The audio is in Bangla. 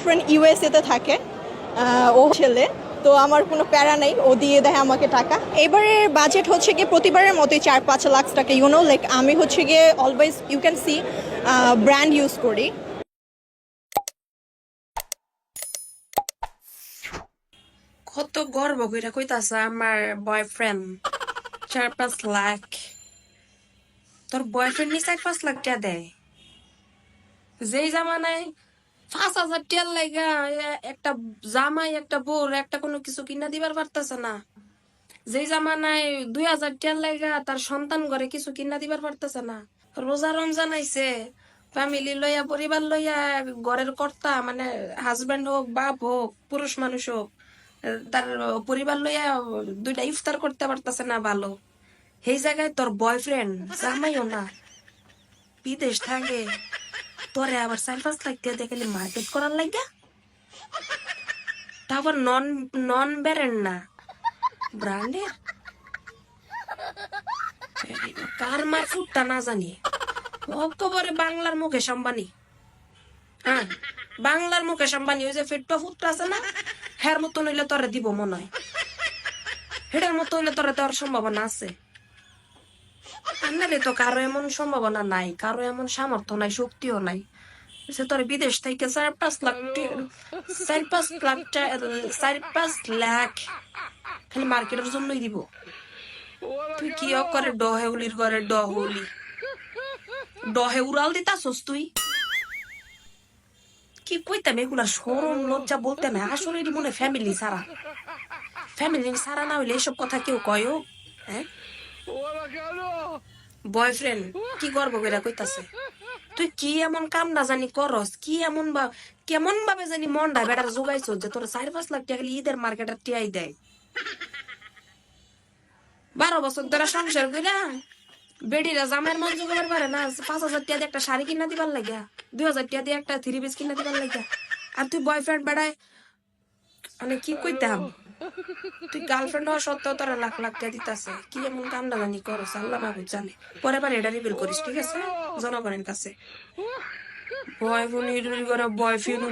বয়ফ্রেন্ড ইউএসএ তে থাকে, ও ছেলে, তো আমার কোনো প্যারা নেই, ও দিয়ে দেয় আমাকে টাকা। এবারের বাজেট হচ্ছে গিয়ে প্রতিবারের মতোই 4-5 লাখ টাকা, লাইক আমি হচ্ছে গিয়ে always you can see brand use করি। কত গর্ব কইরা কইতাছে আমার বয়ফ্রেন্ড 4-5 লাখ। তোর বয়ফ্রেন্ড নি 4-5 লাখ টাকা দেয়? যেই জামানায় 5,000 টাকার লাইগা একটা জামাই একটা বউর একটা কোনো কিছু কিনা দিবার পারতেছে না, যেই জামানায় 2,000 টাকার লাইগা তার সন্তান ঘরে কিছু কিনা দিবার পারতেছে না। রোজা রমজান আইছে, ফ্যামিলি লইয়া পরিবার লইয়া ঘরের কর্তা মানে হাজবেন্ড হোক বাপ হোক পুরুষ মানুষ হোক, তার পরিবার লইয়া 2টা ইফতার করতে পারতেছে না ভালো। সেই জায়গায় তোর বয়ফ্রেন্ড জামাইও না, বিদেশ থাকে, তোরে আবার 4-5 লাখ টাকা দিয়ে খালি মার্কেট করার লাগা। তারপর নন নন ব্র্যান্ড না, ব্র্যান্ডের। কার মার ফুটটা না জানি, অকবরে বাংলার মুকেশ আম্বানি। হ্যাঁ, বাংলার মুকেশ আম্বানি। ওই যে ফেটটা ফুটটা আছে না, হের মতন হইলে তোরে দিব মনে হয়, হেটার মতো হইলে তোরে দেওয়ার সম্ভাবনা আছে। আনলে তো কারো এমন সম্ভাবনা নাই, কারো এমন সামর্থ্য নাই, শক্তিও নাই সে তোর বিদেশ থেকে 4-5 লাখ 4-5 লাখ খালি মার্কেটের জন্যই দিব। তুই কি করে ডহেউলির ঘরে ডহে উড়াল দিতাছস তুই? কি কইতাম এগুলা, শরম লজ্জা বলতে না আসলে মনে ফ্যামিলি সারা না হইলে এসব কথা কেউ কয়ও। হ্যাঁ, বয়ফ্রেন্ড কি গর্ব করে কইতাছে? তুই কি এমন কাম না জানি করস, কি এমন বা কেমন ভাবে জানি মনটা বেটার জোগাইছ যে তোর 4-5 লাখ টাকা ঈদের মার্কেটের টিয়াই দেয়। 12 বছর ধরে সংসার কইরা বেডিরা জামের মন জোগাবার পারে না 5,000 টাকা দিয়ে একটা শাড়ি কিনা দিবার লাগিয়া, 2,000 টাকা দিয়ে একটা 3 পিস কিনা দিবার লাগিয়া। আর তুই বয়ফ্রেন্ড বেড়ায় মানে কি কইতাম, তুই গার্লফ্রেন্ড হওয়া সত্ত্বেও তোরা লাখ লাখ টাকা দিতাছে। কি এমন কাম না জানি করস আল্লাহ মাহবুব জানে। পরে বার এটা রিভিল করিস, ঠিক আছে, জনগণের কাছে। Boyfriend boyfriend